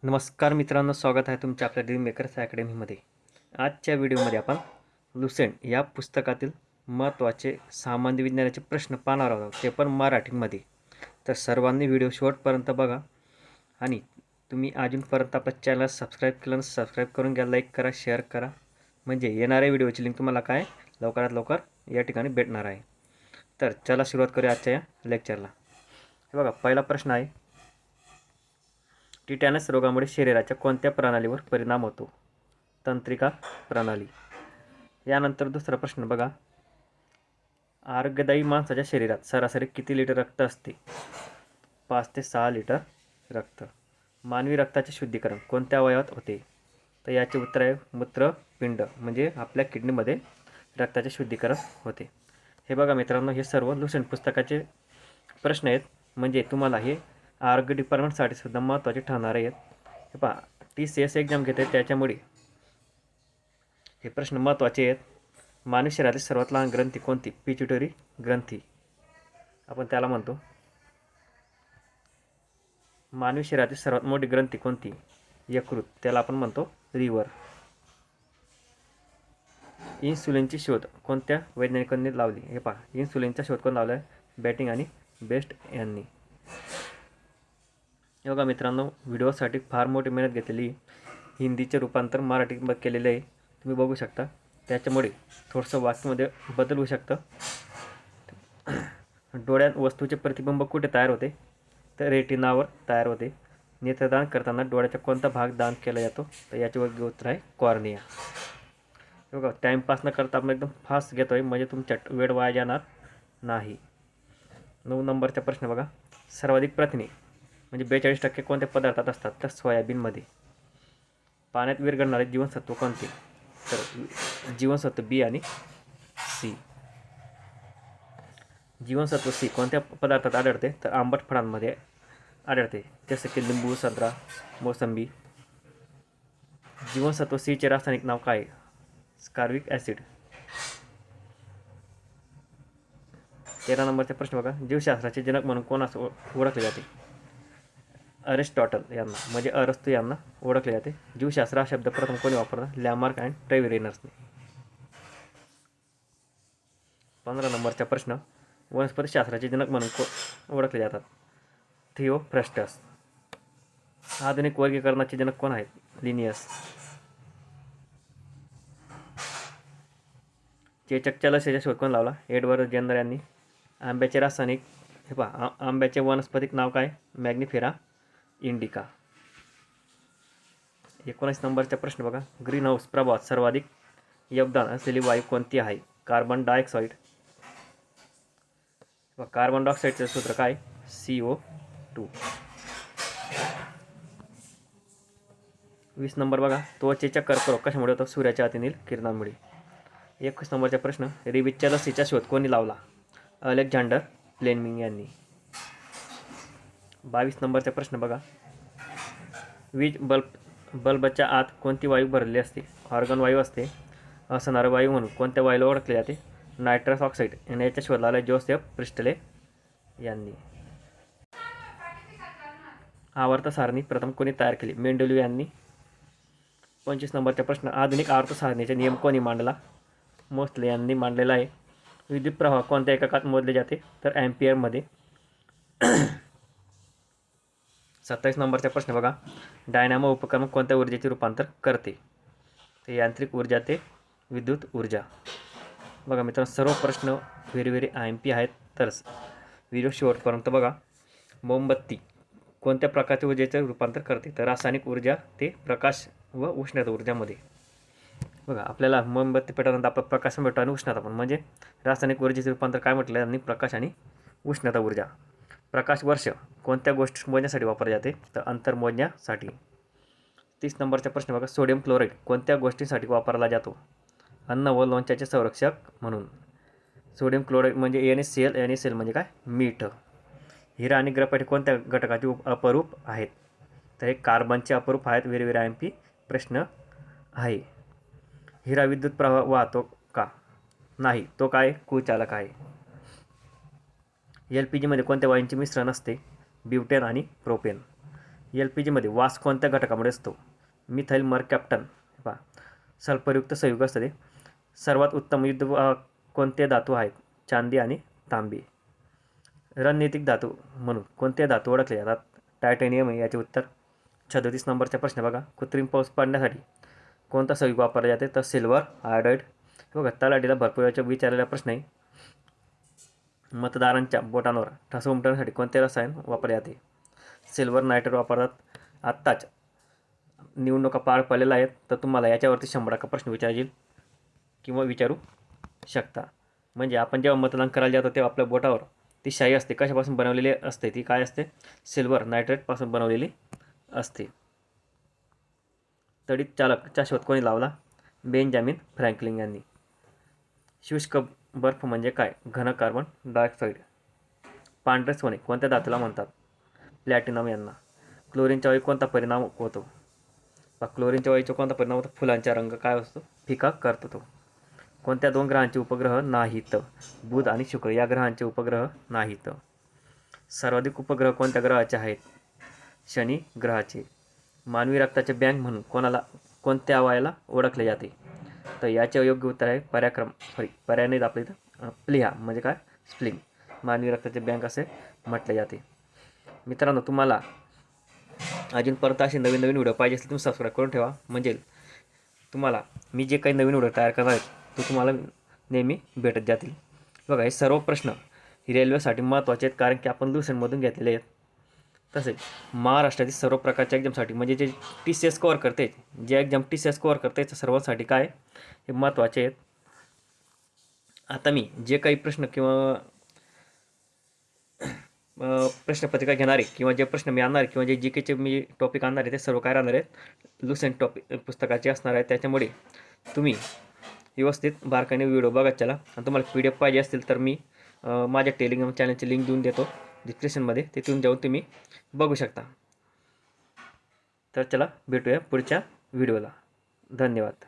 नमस्कार मित्रांनो, स्वागत आहे तुमच्या आपल्या ड्रीम मेकर्स अकॅडमीमध्ये. आजच्या व्हिडिओमध्ये आपण लुसेंट या पुस्तकातील महत्त्वाचे सामान्य विज्ञानाचे प्रश्न पाहणार आहोत, ते पण मराठीमध्ये. तर सर्वांनी व्हिडिओ शेवटपर्यंत बघा आणि तुम्ही अजूनपर्यंत आपल्या चॅनल सबस्क्राईब केलं नसेल सबस्क्राईब करून घ्या, लाईक करा, शेअर करा, म्हणजे येणाऱ्या व्हिडिओची लिंक तुम्हाला काय लवकरात लवकर या ठिकाणी भेटणार आहे. तर चला सुरुवात करूया आजच्या या लेक्चरला. हे बघा, पहिला प्रश्न आहे, टिटॅनस रोगामुळे शरीराच्या कोणत्या प्रणालीवर परिणाम होतो? तंत्रिका प्रणाली. यानंतर दुसरा प्रश्न बघा, आरोग्यदायी माणसाच्या शरीरात सरासरी किती लिटर रक्त असते? 5 ते 6 लिटर रक्त. मानवी रक्ताचे शुद्धीकरण कोणत्या अवयवात होते? तर याचे उत्तर आहे मूत्रपिंड, म्हणजे आपल्या किडनीमध्ये रक्ताचे शुद्धीकरण होते. हे बघा मित्रांनो, हे सर्व लुसेंट पुस्तकाचे प्रश्न आहेत, म्हणजे तुम्हाला हे आरोग्य डिपार्टमेंटसाठी सुद्धा महत्त्वाचे ठरणार आहेत. हे पहा, TCS एक्झाम घेते, त्याच्यामुळे हे प्रश्न महत्त्वाचे आहेत. मानवी शरीरातील सर्वात लहान ग्रंथी कोणती? पिट्युटरी ग्रंथी आपण त्याला म्हणतो. मानवी शरीरातील सर्वात मोठी ग्रंथी कोणती? यकृत, त्याला आपण म्हणतो लिव्हर. इन्सुलिनची शोध कोणत्या वैज्ञानिकांनी लावली? हे पहा, इन्सुलिनचा शोध कोण लावला आहे? बॅटिंग आणि बेस्ट यांनी. बघा मित्रांनो, व्हिडिओसाठी फार मोठी मेहनत घेतलेली, हिंदीचे रूपांतर मराठीमध्ये केलेले आहे, तुम्ही बघू शकता. त्याच्यामुळे थोडंसं वाक्यामध्ये बदल होऊ शकतं. डोळ्यात वस्तूचे प्रतिबिंब कुठे तयार होते? तर रेटिनावर तयार होते. नेत्रदान करताना डोळ्याचा कोणता भाग दान केला जातो? तर याचे योग्य उत्तर आहे कॉर्निया. बघा, टाईमपास न करता आपण एकदम फास्ट घेतो आहे, म्हणजे तुमच्या वेळ वाया जाणार नाही. 9 नंबरचा प्रश्न बघा, सर्वाधिक प्रथिने म्हणजे 42% कोणत्या पदार्थात असतात? तर सोयाबीनमध्ये. पाण्यात विरघळणारे जीवनसत्व कोणते? तर जीवनसत्व B आणि C. जीवनसत्व C कोणत्या पदार्थात आढळते? तर आंबट फळांमध्ये आढळते, जसे की लिंबू, संत्रा, मोसंबी. जीवनसत्व C चे रासायनिक नाव काय? Ascorbic acid. 13 नंबरचा प्रश्न बघा, जीवशास्त्राचे जनक म्हणून कोणास ओळखले जाते? अरिस्टॉटल यांना, म्हणजे अरस्तू यांना ओळखले जाते. जीवशास्त्र हा शब्द प्रथम कोणी वापरला? लॅमार्क अँड ट्रेव्हिरेनर्सने. 15 नंबरचा प्रश्न, वनस्पतीशास्त्राचे जनक म्हणून ओळखले जातात? थिओफ्रस्टस. आधुनिक वर्गीकरणाचे जनक कोण आहेत? लिनियस. चेचकच्या लसीचा शोध कोण लावला? एडवर्ड जेन्नर यांनी. आंब्याचे रासायनिक, हे पहा, आंब्याचे वनस्पतिक नाव काय? मॅग्निफेरा इंडिका. 19 नंबरचा प्रश्न बघा, ग्रीन हाऊस प्रभावात सर्वाधिक योगदान असलेली वायू कोणती आहे? Carbon dioxide. कार्बन डायऑक्साईडचं सूत्र काय? CO2. 20 नंबर बघा, त्वचेचा कर्करोग कशामुळे होतो? सूर्याच्या अतिनील किरणांमुळे. 21 नंबरचा प्रश्न, रेबीजच्या लसीचा शोध कोणी लावला? अलेक्झांडर फ्लेमिंग यांनी. 22 नंबरचा प्रश्न बघा, वीज बल्बच्या आत कोणती वायू भरलेली असते? ऑर्गन वायू असते. असणारं वायू म्हणून कोणत्या वायूला ओळखले जाते? Nitrous oxide. आणि याचा शोध लावला जोसेफ प्रिस्टले यांनी. आवर्त सारणी प्रथम कोणी तयार केली? मेंडेलिव्ह यांनी. 25 नंबरचा प्रश्न, आधुनिक आवर्त सारणीचे नियम कोणी मांडला? मोस्ले यांनी मांडलेला आहे. विद्युत प्रवाह कोणत्या एककात मोजले जाते? तर ॲम्पियरमध्ये. 27 नंबरचा प्रश्न बघा, डायनामो उपकरण कोणत्या ऊर्जेचे रूपांतर करते? ते यांत्रिक ऊर्जा ते विद्युत ऊर्जा. बघा मित्रांनो, सर्व प्रश्न व्हेरी IMP आहेत, तर व्हिडिओ शेवटपर्यंत बघा. मोमबत्ती कोणत्या प्रकारच्या ऊर्जेचे रूपांतर करते? तर रासायनिक ऊर्जा ते प्रकाश व उष्णता ऊर्जामध्ये. बघा, आपल्याला मोमबत्ती पेटवल्यानंतर आपला प्रकाश भेटतो आणि उष्णता पण, म्हणजे रासायनिक ऊर्जेचे रूपांतर काय म्हटलं यांनी? प्रकाश आणि उष्णता ऊर्जा. प्रकाश वर्ष कोणत्या गोष्टी मोजण्यासाठी वापरले जाते? तर अंतर मोजण्यासाठी. 30 नंबरचा प्रश्न बघा, सोडियम क्लोराईड कोणत्या गोष्टीसाठी वापरला जातो? अन्न व लोणच्याचे संरक्षक म्हणून. सोडियम क्लोराईड म्हणजे NaCl म्हणजे काय? मीठ. हिरा आणि ग्राफाईट कोणत्या घटकाचे अपरूप आहेत? तर हे कार्बनचे अपरूप आहेत. व्हेरी IMP प्रश्न आहे. हिरा विद्युत प्रवाह वाहतो का? नाही, तो काय? कुचालक आहे. LPG मध्ये कोणत्या वायूंचे मिश्रण असते? ब्युटेन आणि प्रोपेन. LPGमध्ये वास कोणत्या घटकामुळे असतो? मिथाइल मरकॅप्टन. पहा, सल्फरयुक्त संयुग असतं ते. सर्वात उत्तम कोणते धातू आहेत? चांदी आणि तांबे. रणनीतिक धातू म्हणून कोणते धातू ओळखले जातात? टायटॅनियम आहे याचे उत्तर. 37 नंबरचा प्रश्न बघा. कृत्रिम पाऊस पाडण्यासाठी कोणता संयुग वापरला जाते? तर सिल्वर आयोडाईड. बघा, तलाठीला भरपूर वेळा विचारलेला प्रश्न आहे. मतदारांच्या बोटांवर ठसा उमटवण्यासाठी कोणते रसायन वापरले जाते? सिल्वर नायट्रेट वापरतात. आत्ताच निवडणुका पार पडलेल्या आहेत, तर तुम्हाला याच्यावरती 100 प्रश्न विचारतील किंवा विचारू शकता. म्हणजे आपण जेव्हा मतदान करायला जातो तेव्हा आपल्या बोटावर ती शाई असते. कशापासून बनवलेली असते? ती काय असते? सिल्वर नायट्रेटपासून बनवलेली असते. तडीत चालकचा शोध कोणी लावला? बेंजामिन फ्रँकलिन यांनी. शुष्क बर्फ म्हणजे काय? घन कार्बन डायऑक्साईड. पांढरे सोने कोणत्या धातूला म्हणतात? प्लॅटिनम यांना. क्लोरीनच्या वायू कोणता परिणाम होतो? क्लोरीनच्या वायूचा कोणता परिणाम होतो? फुलांचा रंग काय असतो? फिका करतो तो. कोणत्या 2 ग्रहांचे उपग्रह नाहीत? बुध आणि शुक्र या ग्रहांचे उपग्रह नाहीत. सर्वाधिक उपग्रह कोणत्या ग्रहाचे आहेत? शनी ग्रहाचे. मानवी रक्ताचे बँक म्हणून कोणत्या अवयवाला ओळखले जाते? तर याचे योग्य उत्तर आहे पर्याय नाही आपल्या इथं प्लीहा म्हणजे काय? स्प्लिंग. मानवी रक्ताचे बँक असे म्हटले जाते. मित्रांनो, तुम्हाला अजून परत असे नवीन नवीन व्हिडिओ पाहिजे असेल तुम्ही सबस्क्राईब करून ठेवा. म्हणजे तुम्हाला मी जे काही नवीन व्हिडिओ तयार करणार आहे ते तुम्हाला नेहमी भेटत जातील. बघा, हे सर्व प्रश्न रेल्वेसाठी महत्त्वाचे आहेत, कारण की आपण लुसेंटमधून घेतलेले आहेत. तसेच महाराष्ट्रातील सर्व प्रकारच्या एक्झामसाठी म्हणजे जे TCS कव्हर करते, जे एक्झाम TCS कव्हर करते त्या सर्वांसाठी काय हे महत्त्वाचे आहेत. आता मी जे काही प्रश्न किंवा प्रश्नपत्रिका घेणार आहे किंवा जे प्रश्न मी आणणार आहे किंवा जे GKचे मी टॉपिक आणणार आहे ते सर्व काय राहणार आहेत? लुसेंट टॉपिक पुस्तकाचे असणार आहेत. त्याच्यामुळे तुम्ही व्यवस्थित बारकाईने व्हिडिओ बघत चला. आणि तुम्हाला PDF पाहिजे असतील तर मी माझ्या टेलिग्राम चॅनलची लिंक देऊन देतो डिस्क्रिप्शनमध्ये. तिथून जाऊन तुम्ही बघू शकता. तर चला भेटूया पुढच्या व्हिडिओला. धन्यवाद.